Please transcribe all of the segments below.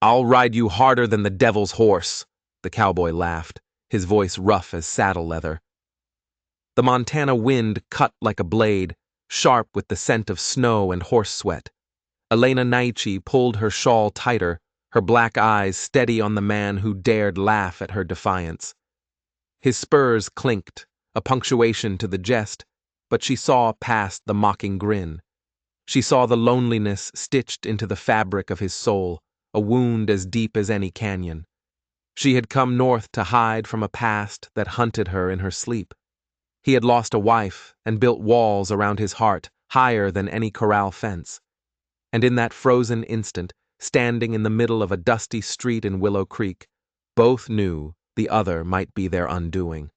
"I'll ride you harder than the devil's horse," the cowboy laughed, his voice rough as saddle leather. The Montana wind cut like a blade, sharp with the scent of snow and horse sweat. Elena Naichi pulled her shawl tighter, her black eyes steady on the man who dared laugh at her defiance. His spurs clinked, a punctuation to the jest, but she saw past the mocking grin. She saw the loneliness stitched into the fabric of his soul, a wound as deep as any canyon. She had come north to hide from a past that hunted her in her sleep. He had lost a wife and built walls around his heart, higher than any corral fence. And in that frozen instant, standing in the middle of a dusty street in Willow Creek, both knew the other might be their undoing.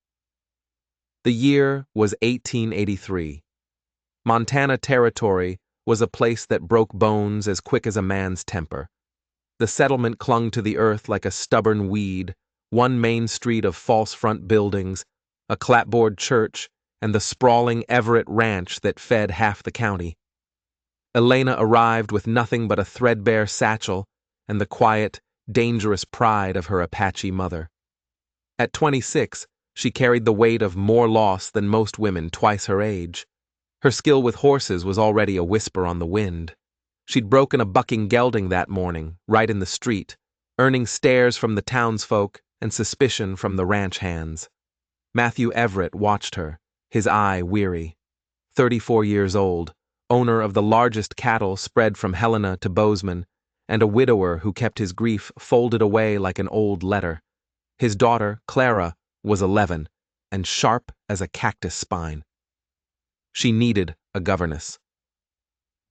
The year was 1883. Montana Territory was a place that broke bones as quick as a man's temper. The settlement clung to the earth like a stubborn weed, one main street of false front buildings, a clapboard church, and the sprawling Everett Ranch that fed half the county. Elena arrived with nothing but a threadbare satchel and the quiet, dangerous pride of her Apache mother. At 26, she carried the weight of more loss than most women twice her age. Her skill with horses was already a whisper on the wind. She'd broken a bucking gelding that morning, right in the street, earning stares from the townsfolk and suspicion from the ranch hands. Matthew Everett watched her, his eye weary. 34 years old, owner of the largest cattle spread from Helena to Bozeman, and a widower who kept his grief folded away like an old letter. His daughter, Clara, was 11, and sharp as a cactus spine. She needed a governess.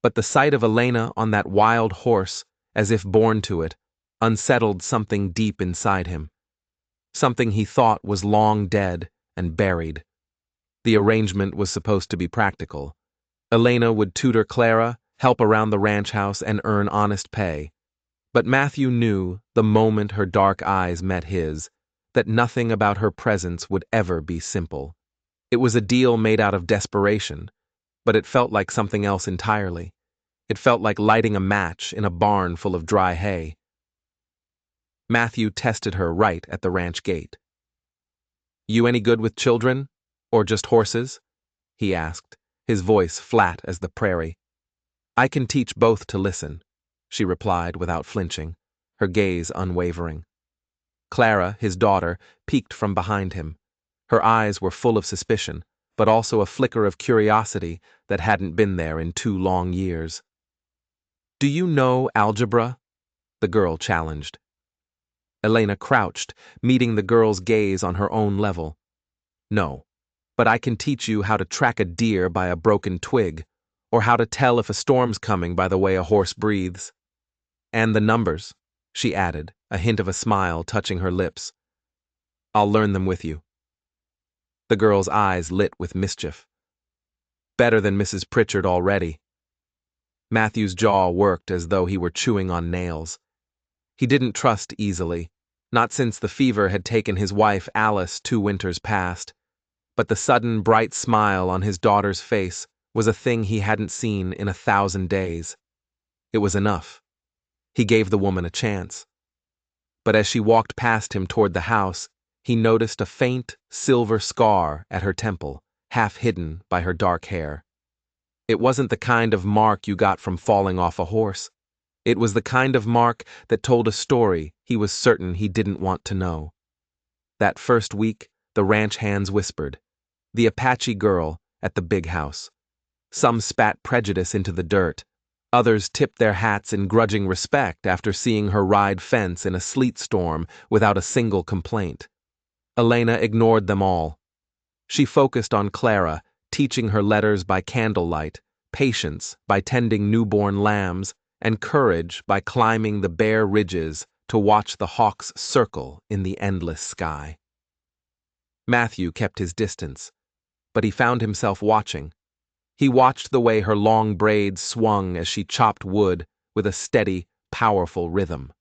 But the sight of Elena on that wild horse, as if born to it, unsettled something deep inside him. Something he thought was long dead and buried. The arrangement was supposed to be practical. Elena would tutor Clara, help around the ranch house, and earn honest pay. But Matthew knew, the moment her dark eyes met his, that nothing about her presence would ever be simple. It was a deal made out of desperation, but it felt like something else entirely. It felt like lighting a match in a barn full of dry hay. Matthew tested her right at the ranch gate. "You any good with children? Or just horses?" he asked, his voice flat as the prairie. "I can teach both to listen," she replied without flinching, her gaze unwavering. Clara, his daughter, peeked from behind him. Her eyes were full of suspicion, but also a flicker of curiosity that hadn't been there in 2 long years. "Do you know algebra?" the girl challenged. Elena crouched, meeting the girl's gaze on her own level. "No, but I can teach you how to track a deer by a broken twig, or how to tell if a storm's coming by the way a horse breathes. And the numbers," she added, a hint of a smile touching her lips. "I'll learn them with you." The girl's eyes lit with mischief. "Better than Mrs. Pritchard already." Matthew's jaw worked as though he were chewing on nails. He didn't trust easily, not since the fever had taken his wife Alice 2 winters past, but the sudden bright smile on his daughter's face was a thing he hadn't seen in 1,000 days. It was enough. He gave the woman a chance. But as she walked past him toward the house, he noticed a faint, silver scar at her temple, half hidden by her dark hair. It wasn't the kind of mark you got from falling off a horse. It was the kind of mark that told a story he was certain he didn't want to know. That first week, the ranch hands whispered, "The Apache girl at the big house." Some spat prejudice into the dirt. Others tipped their hats in grudging respect after seeing her ride fence in a sleet storm without a single complaint. Elena ignored them all. She focused on Clara, teaching her letters by candlelight, patience by tending newborn lambs, and courage by climbing the bare ridges to watch the hawks circle in the endless sky. Matthew kept his distance, but he found himself watching. He watched the way her long braids swung as she chopped wood with a steady, powerful rhythm.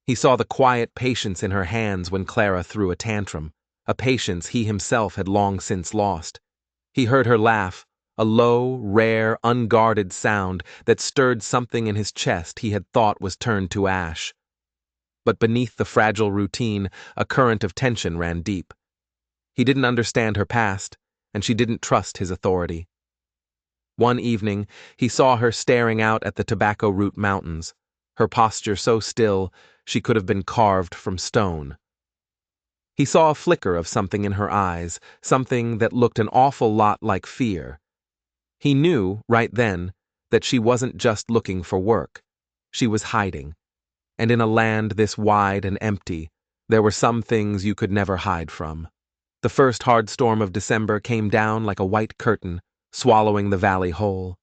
He saw the quiet patience in her hands when Clara threw a tantrum, a patience he himself had long since lost. He heard her laugh, a low, rare, unguarded sound that stirred something in his chest he had thought was turned to ash. But beneath the fragile routine, a current of tension ran deep. He didn't understand her past, and she didn't trust his authority. One evening, he saw her staring out at the Tobacco Root Mountains, her posture so still she could have been carved from stone. He saw a flicker of something in her eyes, something that looked an awful lot like fear. He knew, right then, that she wasn't just looking for work. She was hiding. And in a land this wide and empty, there were some things you could never hide from. The first hard storm of December came down like a white curtain, swallowing the valley whole.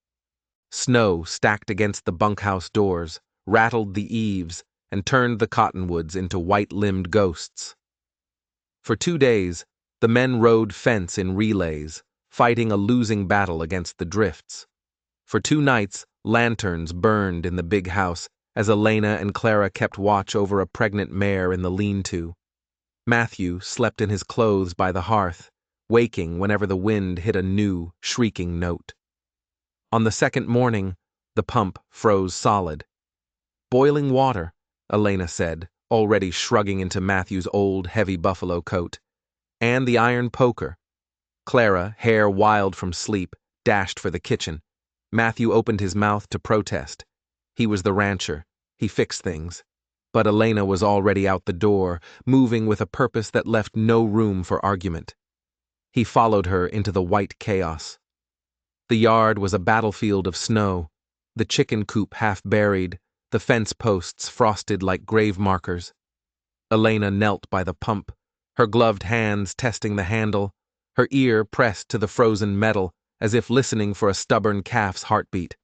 Snow stacked against the bunkhouse doors, rattled the eaves, and turned the cottonwoods into white-limbed ghosts. For 2 days, the men rode fence in relays, fighting a losing battle against the drifts. For 2 nights, lanterns burned in the big house as Elena and Clara kept watch over a pregnant mare in the lean-to. Matthew slept in his clothes by the hearth, waking whenever the wind hit a new, shrieking note. On the second morning, the pump froze solid. "Boiling water," Elena said, already shrugging into Matthew's old, heavy buffalo coat. "And the iron poker." Clara, hair wild from sleep, dashed for the kitchen. Matthew opened his mouth to protest. He was the rancher. He fixed things. But Elena was already out the door, moving with a purpose that left no room for argument. He followed her into the white chaos. The yard was a battlefield of snow, the chicken coop half buried, the fence posts frosted like grave markers. Elena knelt by the pump, her gloved hands testing the handle, her ear pressed to the frozen metal as if listening for a stubborn calf's heartbeat.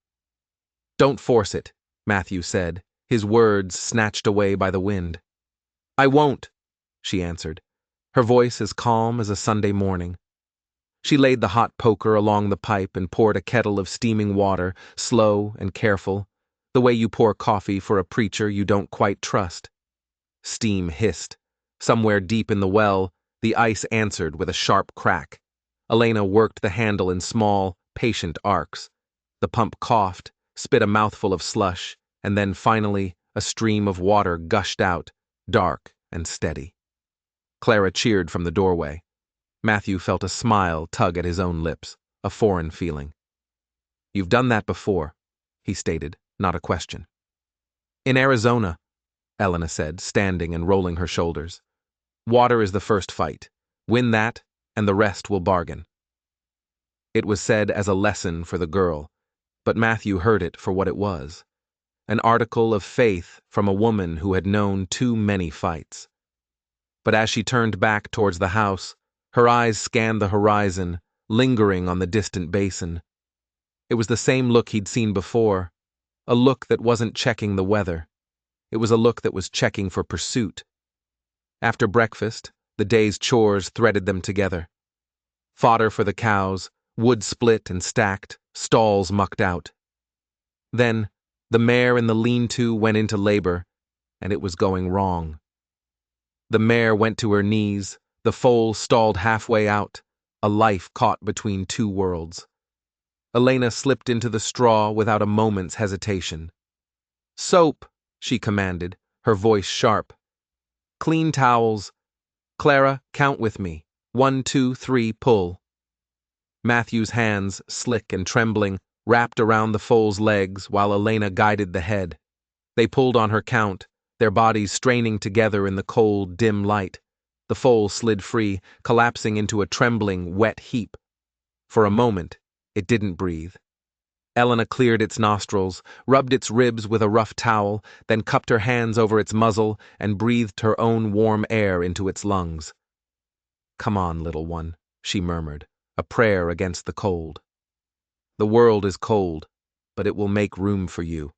"Don't force it," Matthew said, his words snatched away by the wind. "I won't," she answered, her voice as calm as a Sunday morning. She laid the hot poker along the pipe and poured a kettle of steaming water, slow and careful, the way you pour coffee for a preacher you don't quite trust. Steam hissed. Somewhere deep in the well, the ice answered with a sharp crack. Elena worked the handle in small, patient arcs. The pump coughed, spit a mouthful of slush, and then finally a stream of water gushed out, dark and steady. Clara cheered from the doorway. Matthew felt a smile tug at his own lips, a foreign feeling. "You've done that before," he stated, not a question. "In Arizona," Elena said, standing and rolling her shoulders. "Water is the first fight. Win that, and the rest will bargain." It was said as a lesson for the girl, but Matthew heard it for what it was. An article of faith from a woman who had known too many fights. But as she turned back towards the house, her eyes scanned the horizon, lingering on the distant basin. It was the same look he'd seen before, a look that wasn't checking the weather. It was a look that was checking for pursuit. After breakfast, the day's chores threaded them together. Fodder for the cows, wood split and stacked, stalls mucked out. Then, the mare in the lean-to went into labor, and it was going wrong. The mare went to her knees, the foal stalled halfway out, a life caught between 2 worlds. Elena slipped into the straw without a moment's hesitation. "Soap," she commanded, her voice sharp. "Clean towels. Clara, count with me. 1, 2, 3, pull." Matthew's hands, slick and trembling, wrapped around the foal's legs while Elena guided the head. They pulled on her count, their bodies straining together in the cold, dim light. The foal slid free, collapsing into a trembling, wet heap. For a moment, it didn't breathe. Elena cleared its nostrils, rubbed its ribs with a rough towel, then cupped her hands over its muzzle and breathed her own warm air into its lungs. "Come on, little one," she murmured, a prayer against the cold. "The world is cold, but it will make room for you."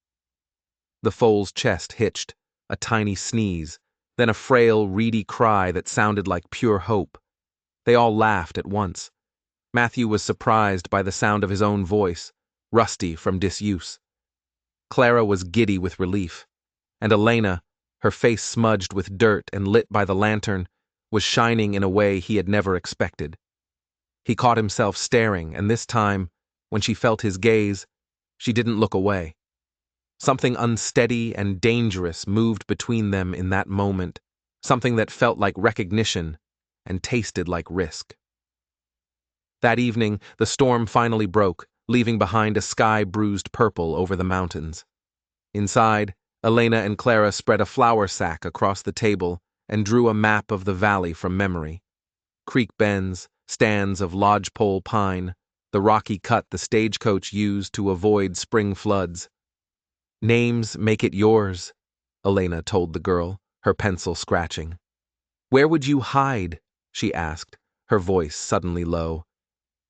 The foal's chest hitched, a tiny sneeze, then a frail, reedy cry that sounded like pure hope. They all laughed at once. Matthew was surprised by the sound of his own voice, rusty from disuse. Clara was giddy with relief, and Elena, her face smudged with dirt and lit by the lantern, was shining in a way he had never expected. He caught himself staring, and this time, when she felt his gaze, she didn't look away. Something unsteady and dangerous moved between them in that moment, something that felt like recognition and tasted like risk. That evening, the storm finally broke, leaving behind a sky bruised purple over the mountains. Inside, Elena and Clara spread a flour sack across the table and drew a map of the valley from memory. Creek bends, stands of lodgepole pine, the rocky cut the stagecoach used to avoid spring floods. Names make it yours, Elena told the girl, her pencil scratching. Where would you hide? She asked, her voice suddenly low.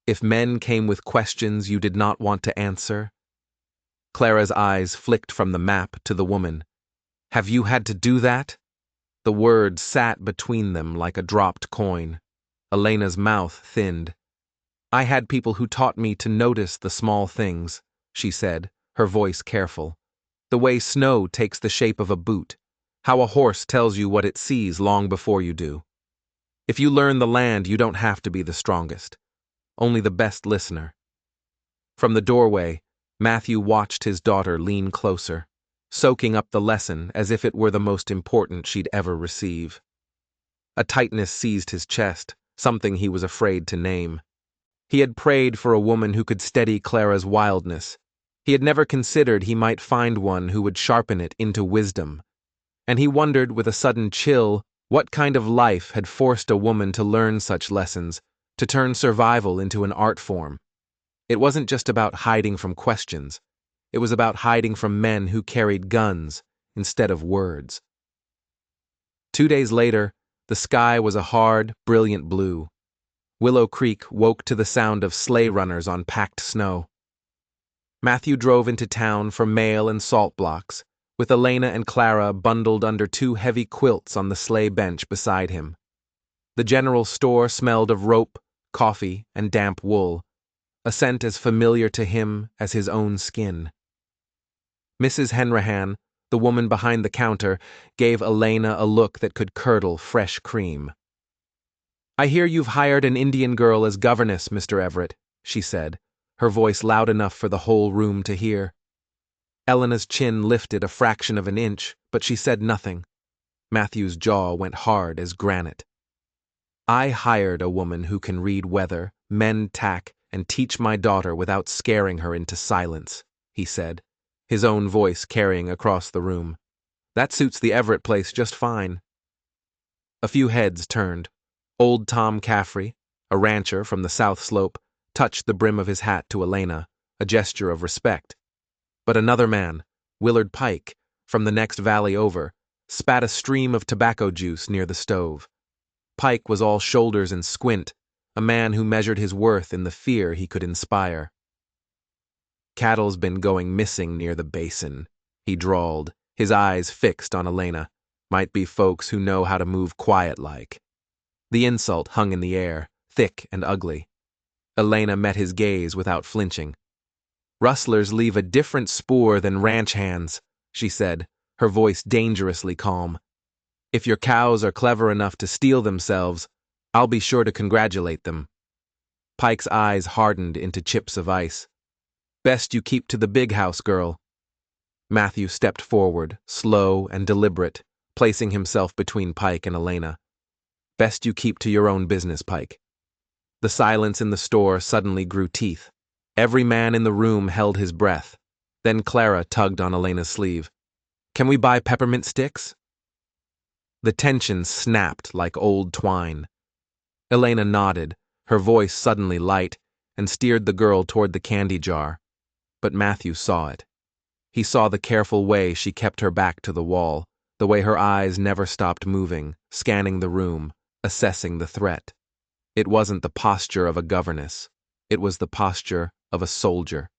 If men came with questions you did not want to answer? Clara's eyes flicked from the map to the woman. Have you had to do that? The words sat between them like a dropped coin. Elena's mouth thinned. I had people who taught me to notice the small things, she said, her voice careful. The way snow takes the shape of a boot, how a horse tells you what it sees long before you do. If you learn the land, you don't have to be the strongest, only the best listener. From the doorway, Matthew watched his daughter lean closer, soaking up the lesson as if it were the most important she'd ever receive. A tightness seized his chest, something he was afraid to name. He had prayed for a woman who could steady Clara's wildness. He had never considered he might find one who would sharpen it into wisdom. And he wondered with a sudden chill what kind of life had forced a woman to learn such lessons, to turn survival into an art form. It wasn't just about hiding from questions. It was about hiding from men who carried guns instead of words. 2 days later, the sky was a hard, brilliant blue. Willow Creek woke to the sound of sleigh runners on packed snow. Matthew drove into town for mail and salt blocks, with Elena and Clara bundled under 2 heavy quilts on the sleigh bench beside him. The general store smelled of rope, coffee, and damp wool, a scent as familiar to him as his own skin. Mrs. Henrahan, the woman behind the counter, gave Elena a look that could curdle fresh cream. I hear you've hired an Indian girl as governess, Mr. Everett, she said, her voice loud enough for the whole room to hear. Elena's chin lifted a fraction of an inch, but she said nothing. Matthew's jaw went hard as granite. I hired a woman who can read weather, mend tack, and teach my daughter without scaring her into silence, he said, his own voice carrying across the room. That suits the Everett place just fine. A few heads turned. Old Tom Caffrey, a rancher from the South Slope, touched the brim of his hat to Elena, a gesture of respect. But another man, Willard Pike, from the next valley over, spat a stream of tobacco juice near the stove. Pike was all shoulders and squint, a man who measured his worth in the fear he could inspire. Cattle's been going missing near the basin, he drawled, his eyes fixed on Elena. Might be folks who know how to move quiet-like. The insult hung in the air, thick and ugly. Elena met his gaze without flinching. Rustlers leave a different spoor than ranch hands, she said, her voice dangerously calm. If your cows are clever enough to steal themselves, I'll be sure to congratulate them. Pike's eyes hardened into chips of ice. Best you keep to the big house, girl. Matthew stepped forward, slow and deliberate, placing himself between Pike and Elena. Best you keep to your own business, Pike. The silence in the store suddenly grew teeth. Every man in the room held his breath. Then Clara tugged on Elena's sleeve. Can we buy peppermint sticks? The tension snapped like old twine. Elena nodded, her voice suddenly light, and steered the girl toward the candy jar. But Matthew saw it. He saw the careful way she kept her back to the wall, the way her eyes never stopped moving, scanning the room, assessing the threat. It wasn't the posture of a governess. It was the posture of a soldier.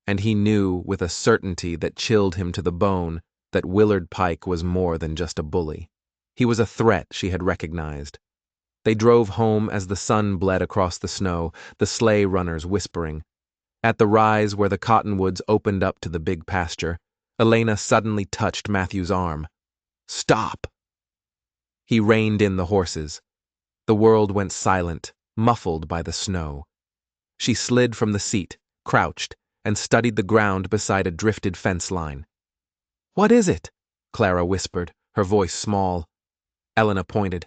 And he knew with a certainty that chilled him to the bone that Willard Pike was more than just a bully. He was a threat she had recognized. They drove home as the sun bled across the snow, the sleigh runners whispering. At the rise where the cottonwoods opened up to the big pasture, Elena suddenly touched Matthew's arm. Stop! He reined in the horses. The world went silent, muffled by the snow. She slid from the seat, crouched, and studied the ground beside a drifted fence line. What is it? Clara whispered, her voice small. Elena pointed.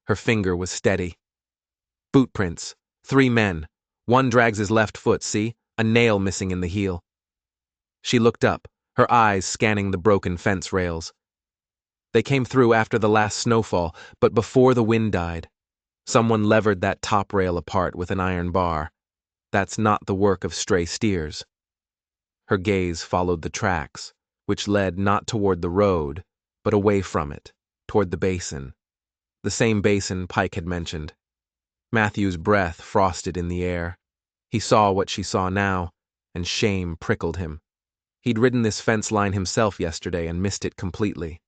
Her finger was steady. Boot prints. 3 men. One drags his left foot, see? A nail missing in the heel. She looked up, her eyes scanning the broken fence rails. They came through after the last snowfall, but before the wind died. Someone levered that top rail apart with an iron bar. That's not the work of stray steers. Her gaze followed the tracks, which led not toward the road, but away from it, toward the basin. The same basin Pike had mentioned. Matthew's breath frosted in the air. He saw what she saw now, and shame prickled him. He'd ridden this fence line himself yesterday and missed it completely.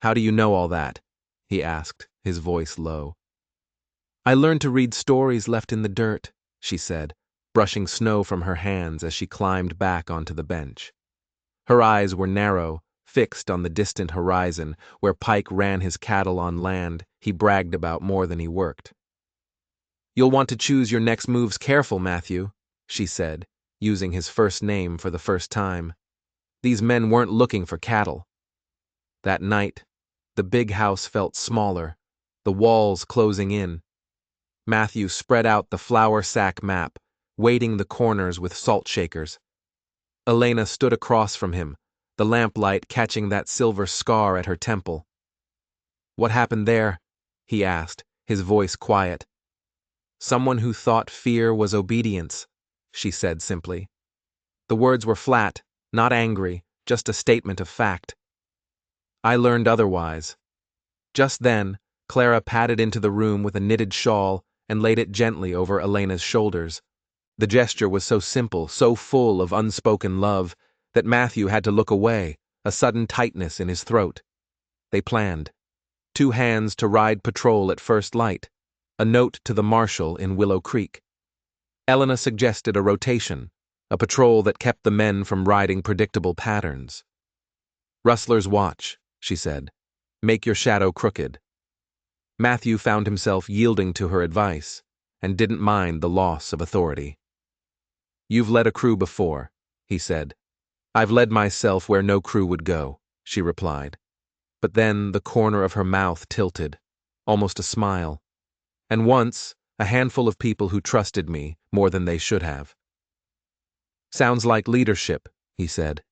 How do you know all that? He asked, his voice low. I learned to read stories left in the dirt, she said, brushing snow from her hands as she climbed back onto the bench. Her eyes were narrow, fixed on the distant horizon, where Pike ran his cattle on land he bragged about more than he worked. You'll want to choose your next moves careful, Matthew, she said, using his first name for the first time. These men weren't looking for cattle. That night, the big house felt smaller, the walls closing in. Matthew spread out the flour sack map, weighting the corners with salt shakers. Elena stood across from him, the lamplight catching that silver scar at her temple. What happened there? He asked, his voice quiet. Someone who thought fear was obedience, she said simply. The words were flat, not angry, just a statement of fact. I learned otherwise. Just then, Clara padded into the room with a knitted shawl and laid it gently over Elena's shoulders. The gesture was so simple, so full of unspoken love, that Matthew had to look away, a sudden tightness in his throat. They planned. 2 hands to ride patrol at first light, a note to the marshal in Willow Creek. Elena suggested a rotation, a patrol that kept the men from riding predictable patterns. Rustler's watch, she said. Make your shadow crooked. Matthew found himself yielding to her advice, and didn't mind the loss of authority. You've led a crew before, he said. I've led myself where no crew would go, she replied. But then the corner of her mouth tilted, almost a smile. And once, a handful of people who trusted me more than they should have. Sounds like leadership, he said.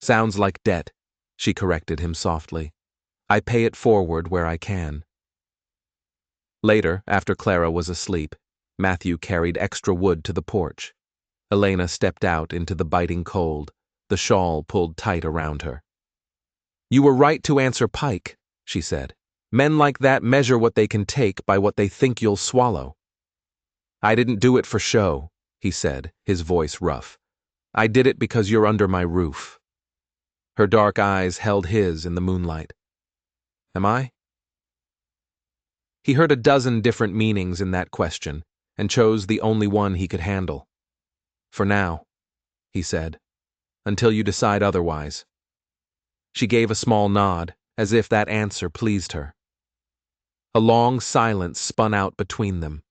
Sounds like debt, she corrected him softly. I pay it forward where I can. Later, after Clara was asleep, Matthew carried extra wood to the porch. Elena stepped out into the biting cold, the shawl pulled tight around her. You were right to answer Pike, she said. Men like that measure what they can take by what they think you'll swallow. I didn't do it for show, he said, his voice rough. I did it because you're under my roof. Her dark eyes held his in the moonlight. Am I? He heard a dozen different meanings in that question, and chose the only one he could handle. For now, he said, until you decide otherwise. She gave a small nod, as if that answer pleased her. A long silence spun out between them.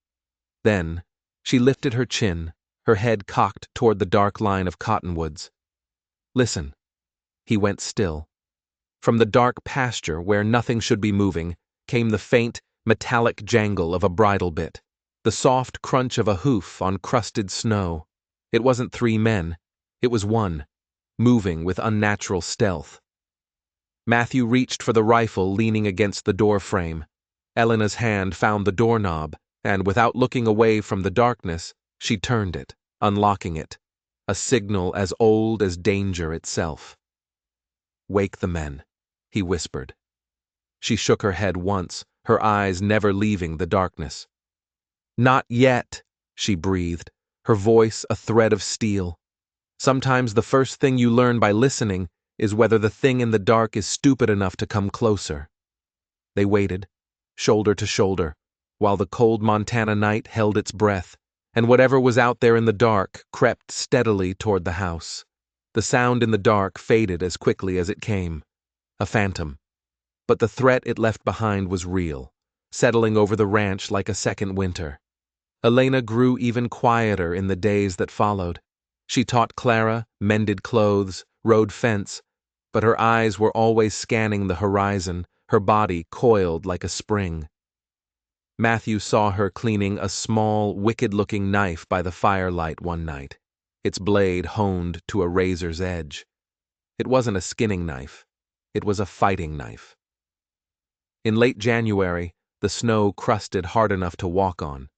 Then, she lifted her chin, her head cocked toward the dark line of cottonwoods. Listen. He went still. From the dark pasture where nothing should be moving came the faint, metallic jangle of a bridle bit, the soft crunch of a hoof on crusted snow. It wasn't 3 men. It was one, moving with unnatural stealth. Matthew reached for the rifle leaning against the door frame. Elena's hand found the doorknob, and without looking away from the darkness, she turned it, unlocking it, a signal as old as danger itself. Wake the men, he whispered. She shook her head once, her eyes never leaving the darkness. Not yet, she breathed, her voice a thread of steel. Sometimes the first thing you learn by listening is whether the thing in the dark is stupid enough to come closer. They waited, shoulder to shoulder, while the cold Montana night held its breath, and whatever was out there in the dark crept steadily toward the house. The sound in the dark faded as quickly as it came. A phantom. But the threat it left behind was real, settling over the ranch like a second winter. Elena grew even quieter in the days that followed. She taught Clara, mended clothes, rode fence, but her eyes were always scanning the horizon, her body coiled like a spring. Matthew saw her cleaning a small, wicked-looking knife by the firelight one night, its blade honed to a razor's edge. It wasn't a skinning knife. It was a fighting knife. In late January, the snow crusted hard enough to walk on.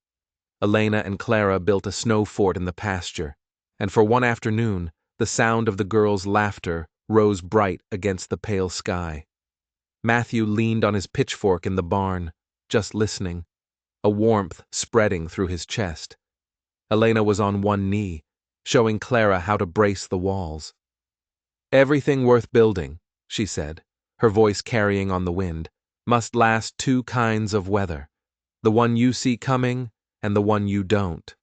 Elena and Clara built a snow fort in the pasture, and for one afternoon, the sound of the girls' laughter rose bright against the pale sky. Matthew leaned on his pitchfork in the barn, just listening, a warmth spreading through his chest. Elena was on one knee, showing Clara how to brace the walls. "Everything worth building," she said, her voice carrying on the wind, "must last two kinds of weather, the one you see coming and the one you don't."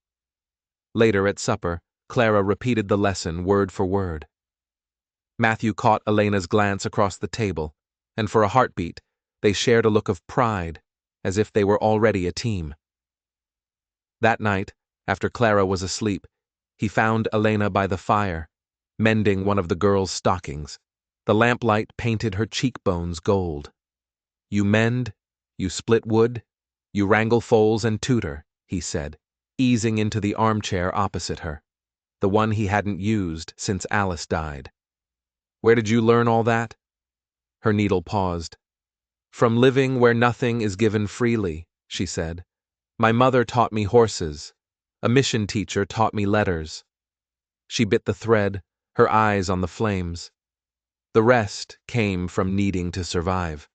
Later at supper, Clara repeated the lesson word for word. Matthew caught Elena's glance across the table, and for a heartbeat, they shared a look of pride, as if they were already a team. That night, after Clara was asleep, he found Elena by the fire, mending one of the girls' stockings. The lamplight painted her cheekbones gold. "You mend, you split wood, you wrangle foals and tutor," he said, easing into the armchair opposite her, the one he hadn't used since Alice died. "Where did you learn all that?" Her needle paused. "From living where nothing is given freely," she said. "My mother taught me horses. A mission teacher taught me letters." She bit the thread, her eyes on the flames. The rest came from needing to survive.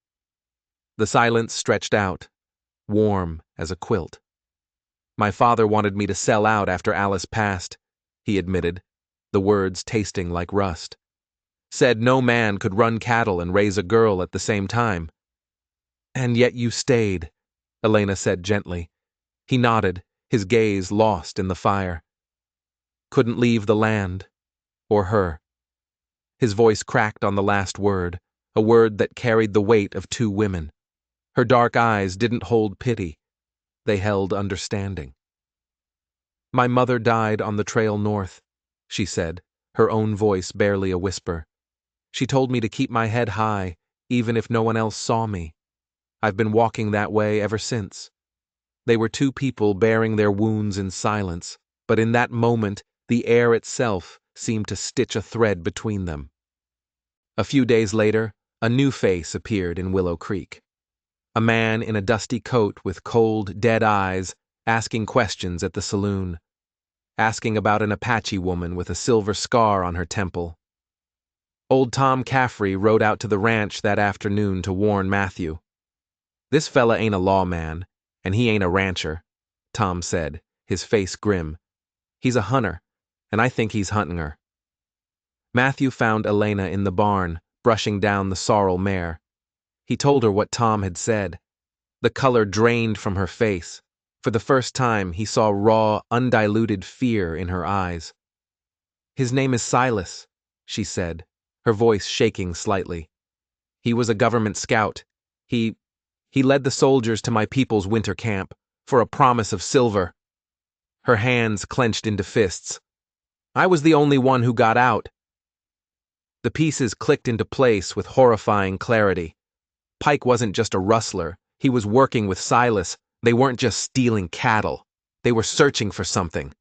The silence stretched out, warm as a quilt. "My father wanted me to sell out after Alice passed," he admitted, the words tasting like rust. "Said no man could run cattle and raise a girl at the same time." "And yet you stayed," Elena said gently. He nodded, his gaze lost in the fire. "Couldn't leave the land. Or her." His voice cracked on the last word, a word that carried the weight of two women. Her dark eyes didn't hold pity. They held understanding. "My mother died on the trail north," she said, her own voice barely a whisper. "She told me to keep my head high, even if no one else saw me. I've been walking that way ever since." They were two people bearing their wounds in silence, but in that moment, the air itself seemed to stitch a thread between them. A few days later, a new face appeared in Willow Creek. A man in a dusty coat with cold, dead eyes, asking questions at the saloon. Asking about an Apache woman with a silver scar on her temple. Old Tom Caffrey rode out to the ranch that afternoon to warn Matthew. "This fella ain't a lawman, and he ain't a rancher," Tom said, his face grim. "He's a hunter, and I think he's hunting her." Matthew found Elena in the barn, brushing down the sorrel mare. He told her what Tom had said. The color drained from her face. For the first time, he saw raw, undiluted fear in her eyes. "His name is Silas," she said, her voice shaking slightly. "He was a government scout. He led the soldiers to my people's winter camp, for a promise of silver." Her hands clenched into fists. "I was the only one who got out." The pieces clicked into place with horrifying clarity. Pike wasn't just a rustler. He was working with Silas. They weren't just stealing cattle. They were searching for something.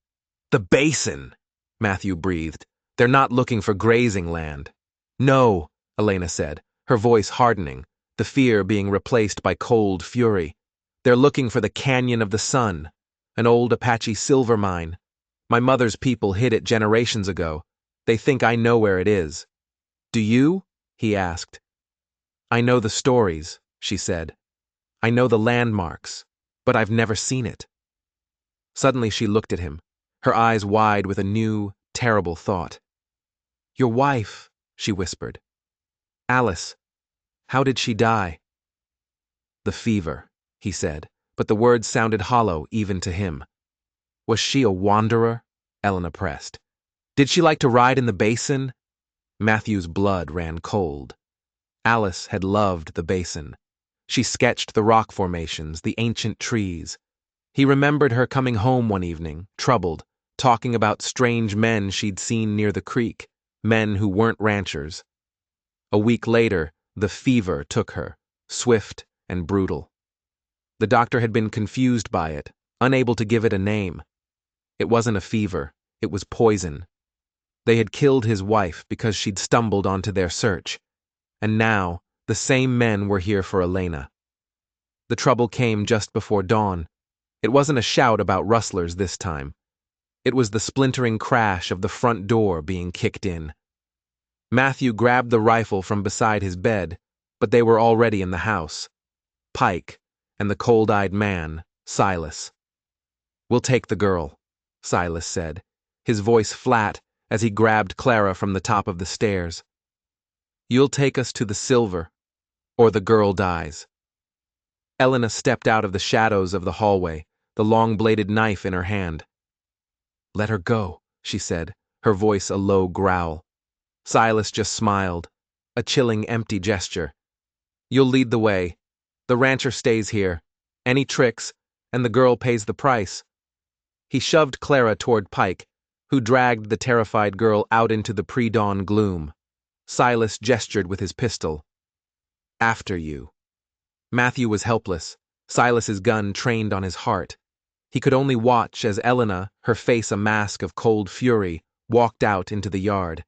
"The basin," Matthew breathed. "They're not looking for grazing land." "No," Elena said, her voice hardening, the fear being replaced by cold fury. "They're looking for the Canyon of the Sun, an old Apache silver mine. My mother's people hid it generations ago. They think I know where it is." "Do you?" he asked. "I know the stories," she said. "I know the landmarks, but I've never seen it." Suddenly she looked at him, her eyes wide with a new, terrible thought. "Your wife," she whispered. "Alice. How did she die?" "The fever," he said, but the words sounded hollow even to him. "Was she a wanderer?" Elena pressed. "Did she like to ride in the basin?" Matthew's blood ran cold. Alice had loved the basin. She sketched the rock formations, the ancient trees. He remembered her coming home one evening, troubled, talking about strange men she'd seen near the creek, men who weren't ranchers. A week later, the fever took her, swift and brutal. The doctor had been confused by it, unable to give it a name. It wasn't a fever, it was poison. They had killed his wife because she'd stumbled onto their search. And now, the same men were here for Elena. The trouble came just before dawn. It wasn't a shout about rustlers this time. It was the splintering crash of the front door being kicked in. Matthew grabbed the rifle from beside his bed, but they were already in the house. Pike and the cold-eyed man, Silas. "We'll take the girl," Silas said, his voice flat as he grabbed Clara from the top of the stairs. "You'll take us to the silver, or the girl dies." Elena stepped out of the shadows of the hallway, the long-bladed knife in her hand. "Let her go," she said, her voice a low growl. Silas just smiled, a chilling, empty gesture. "You'll lead the way. The rancher stays here. Any tricks, and the girl pays the price." He shoved Clara toward Pike, who dragged the terrified girl out into the pre-dawn gloom. Silas gestured with his pistol. "After you." Matthew was helpless, Silas's gun trained on his heart. He could only watch as Elena, her face a mask of cold fury, walked out into the yard.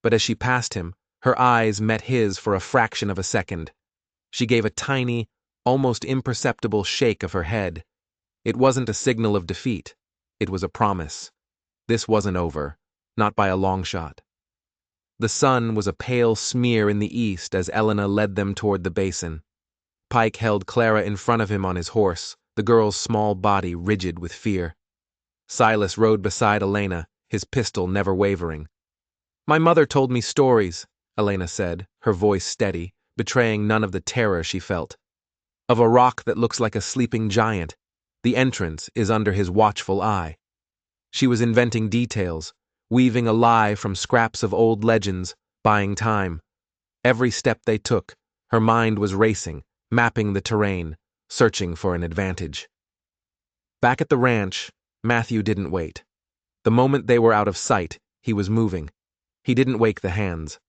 But as she passed him, her eyes met his for a fraction of a second. She gave a tiny, almost imperceptible shake of her head. It wasn't a signal of defeat. It was a promise. This wasn't over, not by a long shot. The sun was a pale smear in the east as Elena led them toward the basin. Pike held Clara in front of him on his horse, the girl's small body rigid with fear. Silas rode beside Elena, his pistol never wavering. "My mother told me stories," Elena said, her voice steady, betraying none of the terror she felt. "Of a rock that looks like a sleeping giant. The entrance is under his watchful eye." She was inventing details, weaving a lie from scraps of old legends, buying time. Every step they took, her mind was racing, mapping the terrain, searching for an advantage. Back at the ranch, Matthew didn't wait. The moment they were out of sight, he was moving. He didn't wake the hands.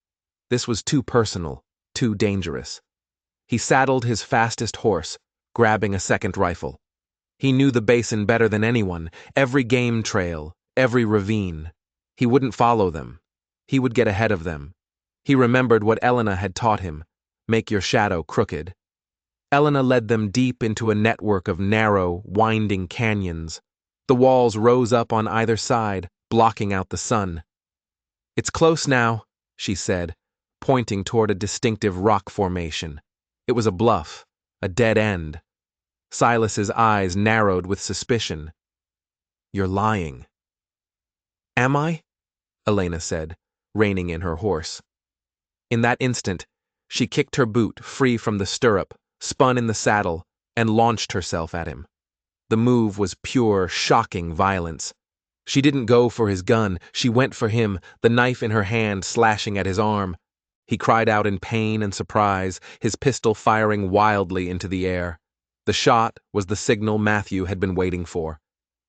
This was too personal, too dangerous. He saddled his fastest horse, grabbing a second rifle. He knew the basin better than anyone, every game trail, every ravine. He wouldn't follow them. He would get ahead of them. He remembered what Elena had taught him, make your shadow crooked. Elena led them deep into a network of narrow, winding canyons. The walls rose up on either side, blocking out the sun. "It's close now," she said, pointing toward a distinctive rock formation. It was a bluff, a dead end. Silas's eyes narrowed with suspicion. "You're lying." "Am I?" Elena said, reining in her horse. In that instant, she kicked her boot free from the stirrup, spun in the saddle, and launched herself at him. The move was pure, shocking violence. She didn't go for his gun, she went for him, the knife in her hand slashing at his arm. He cried out in pain and surprise, his pistol firing wildly into the air. The shot was the signal Matthew had been waiting for.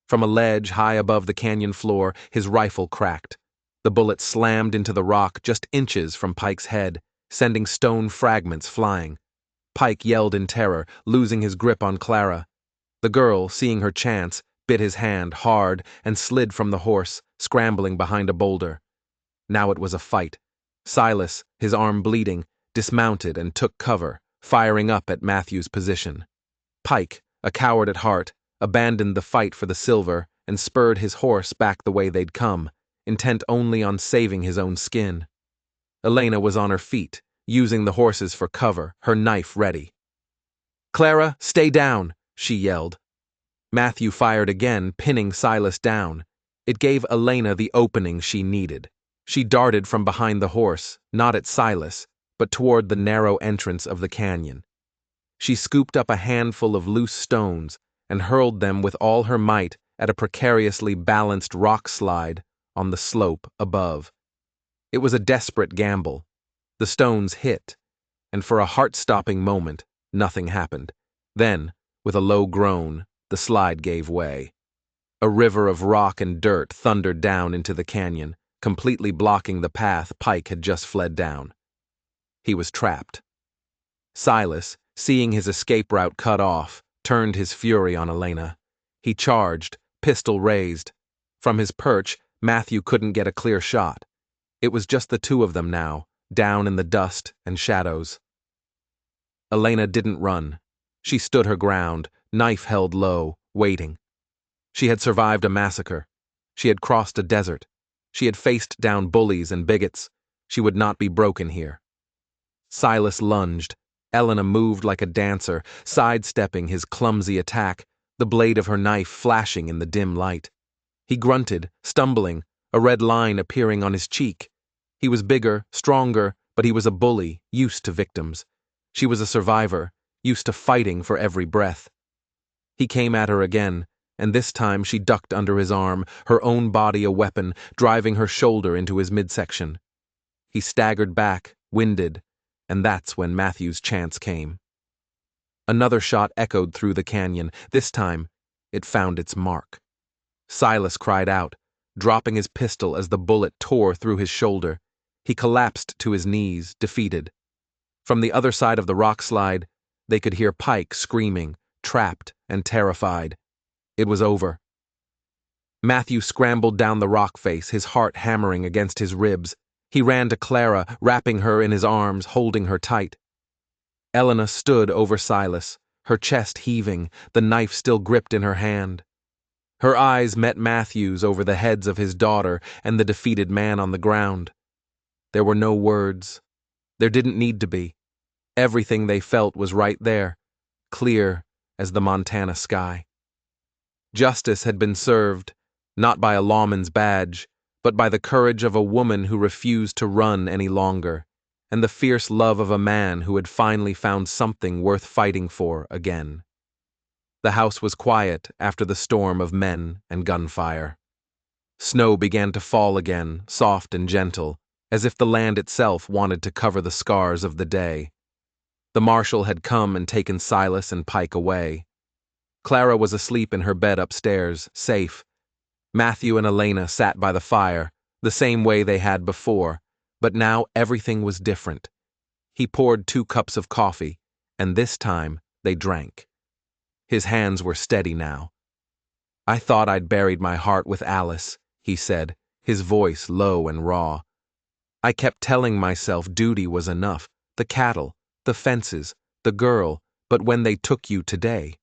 From a ledge high above the canyon floor, his rifle cracked. The bullet slammed into the rock just inches from Pike's head, sending stone fragments flying. Pike yelled in terror, losing his grip on Clara. The girl, seeing her chance, bit his hand hard and slid from the horse, scrambling behind a boulder. Now it was a fight. Silas, his arm bleeding, dismounted and took cover, firing up at Matthew's position. Pike, a coward at heart, abandoned the fight for the silver and spurred his horse back the way they'd come, intent only on saving his own skin. Elena was on her feet, using the horses for cover, her knife ready. "Clara, stay down!" she yelled. Matthew fired again, pinning Silas down. It gave Elena the opening she needed. She darted from behind the horse, not at Silas, but toward the narrow entrance of the canyon. She scooped up a handful of loose stones and hurled them with all her might at a precariously balanced rock slide on the slope above. It was a desperate gamble. The stones hit, and for a heart-stopping moment, nothing happened. Then, with a low groan, the slide gave way. A river of rock and dirt thundered down into the canyon, completely blocking the path Pike had just fled down. He was trapped. Silas, seeing his escape route cut off, turned his fury on Elena. He charged, pistol raised. From his perch, Matthew couldn't get a clear shot. It was just the two of them now, down in the dust and shadows. Elena didn't run. She stood her ground, knife held low, waiting. She had survived a massacre. She had crossed a desert. She had faced down bullies and bigots. She would not be broken here. Silas lunged. Elena moved like a dancer, sidestepping his clumsy attack, the blade of her knife flashing in the dim light. He grunted, stumbling, a red line appearing on his cheek. He was bigger, stronger, but he was a bully, used to victims. She was a survivor, used to fighting for every breath. He came at her again, and this time she ducked under his arm, her own body a weapon, driving her shoulder into his midsection. He staggered back, winded, and that's when Matthew's chance came. Another shot echoed through the canyon. This time, it found its mark. Silas cried out, dropping his pistol as the bullet tore through his shoulder. He collapsed to his knees, defeated. From the other side of the rock slide, they could hear Pike screaming, trapped and terrified. It was over. Matthew scrambled down the rock face, his heart hammering against his ribs. He ran to Clara, wrapping her in his arms, holding her tight. Elena stood over Silas, her chest heaving, the knife still gripped in her hand. Her eyes met Matthew's over the heads of his daughter and the defeated man on the ground. There were no words. There didn't need to be. Everything they felt was right there, clear as the Montana sky. Justice had been served, not by a lawman's badge, but by the courage of a woman who refused to run any longer, and the fierce love of a man who had finally found something worth fighting for again. The house was quiet after the storm of men and gunfire. Snow began to fall again, soft and gentle, as if the land itself wanted to cover the scars of the day. The marshal had come and taken Silas and Pike away. Clara was asleep in her bed upstairs, safe. Matthew and Elena sat by the fire, the same way they had before, but now everything was different. He poured 2 cups of coffee, and this time they drank. His hands were steady now. "I thought I'd buried my heart with Alice," he said, his voice low and raw. "I kept telling myself duty was enough, the cattle, the fences, the girl, but when they took you today..."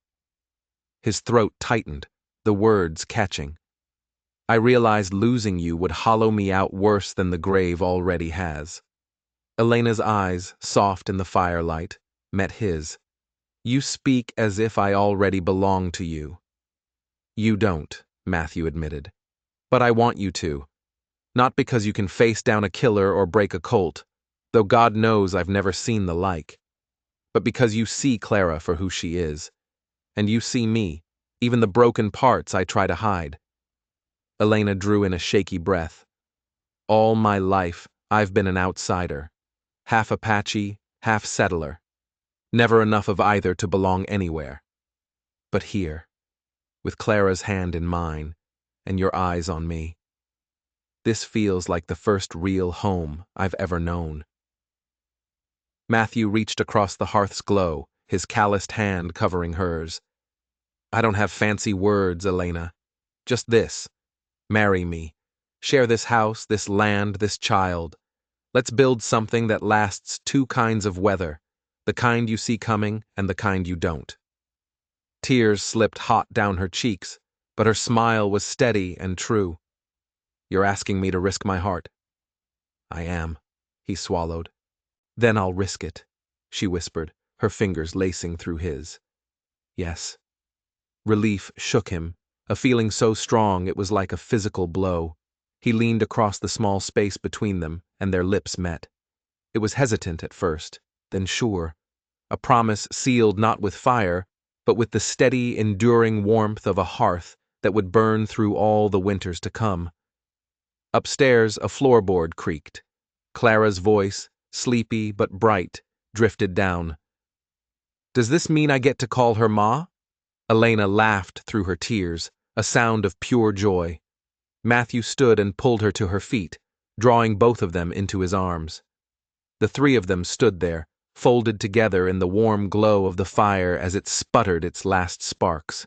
His throat tightened, the words catching. "I realized losing you would hollow me out worse than the grave already has." Elena's eyes, soft in the firelight, met his. "You speak as if I already belong to you." "You don't," Matthew admitted. "But I want you to. Not because you can face down a killer or break a colt, though God knows I've never seen the like, but because you see Clara for who she is. And you see me, even the broken parts I try to hide." Elena drew in a shaky breath. "All my life, I've been an outsider. Half Apache, half settler. Never enough of either to belong anywhere. But here, with Clara's hand in mine, and your eyes on me, this feels like the first real home I've ever known." Matthew reached across the hearth's glow, his calloused hand covering hers. "I don't have fancy words, Elena. Just this. Marry me. Share this house, this land, this child. Let's build something that lasts 2 kinds of weather, the kind you see coming and the kind you don't." Tears slipped hot down her cheeks, but her smile was steady and true. "You're asking me to risk my heart?" "I am," he swallowed. "Then I'll risk it," she whispered, her fingers lacing through his. "Yes." Relief shook him, a feeling so strong it was like a physical blow. He leaned across the small space between them, and their lips met. It was hesitant at first, then sure, a promise sealed not with fire, but with the steady, enduring warmth of a hearth that would burn through all the winters to come. Upstairs, a floorboard creaked. Clara's voice, sleepy but bright, drifted down. "Does this mean I get to call her Ma?" Elena laughed through her tears, a sound of pure joy. Matthew stood and pulled her to her feet, drawing both of them into his arms. The three of them stood there, folded together in the warm glow of the fire as it sputtered its last sparks.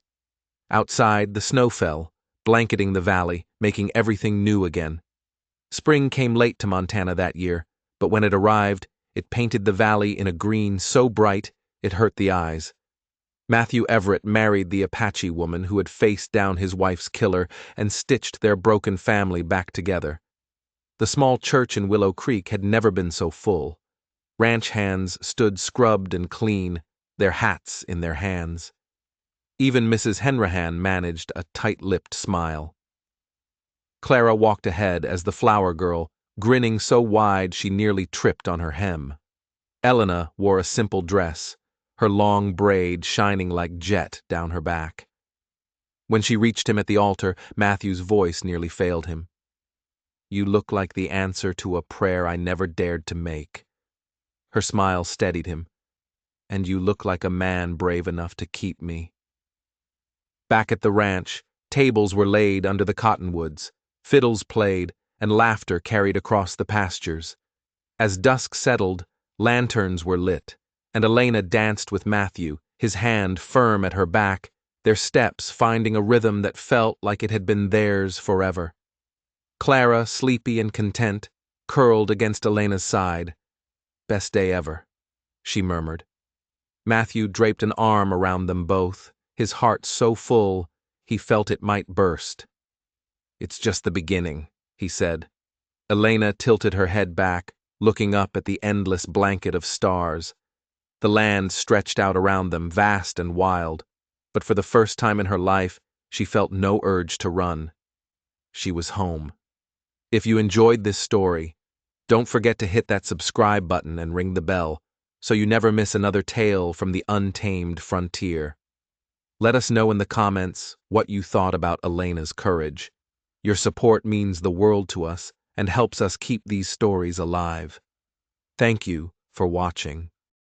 Outside, the snow fell, blanketing the valley, making everything new again. Spring came late to Montana that year, but when it arrived, it painted the valley in a green so bright it hurt the eyes. Matthew Everett married the Apache woman who had faced down his wife's killer and stitched their broken family back together. The small church in Willow Creek had never been so full. Ranch hands stood scrubbed and clean, their hats in their hands. Even Mrs. Henrahan managed a tight-lipped smile. Clara walked ahead as the flower girl, grinning so wide she nearly tripped on her hem. Elena wore a simple dress, her long braid shining like jet down her back. When she reached him at the altar, Matthew's voice nearly failed him. "You look like the answer to a prayer I never dared to make." Her smile steadied him. "And you look like a man brave enough to keep me." Back at the ranch, tables were laid under the cottonwoods, fiddles played, and laughter carried across the pastures. As dusk settled, lanterns were lit, and Elena danced with Matthew, his hand firm at her back, their steps finding a rhythm that felt like it had been theirs forever. Clara, sleepy and content, curled against Elena's side. "Best day ever," she murmured. Matthew draped an arm around them both, his heart so full he felt it might burst. "It's just the beginning," he said. Elena tilted her head back, looking up at the endless blanket of stars. The land stretched out around them, vast and wild, but for the first time in her life, she felt no urge to run. She was home. If you enjoyed this story, don't forget to hit that subscribe button and ring the bell, so you never miss another tale from the untamed frontier. Let us know in the comments what you thought about Elena's courage. Your support means the world to us and helps us keep these stories alive. Thank you for watching.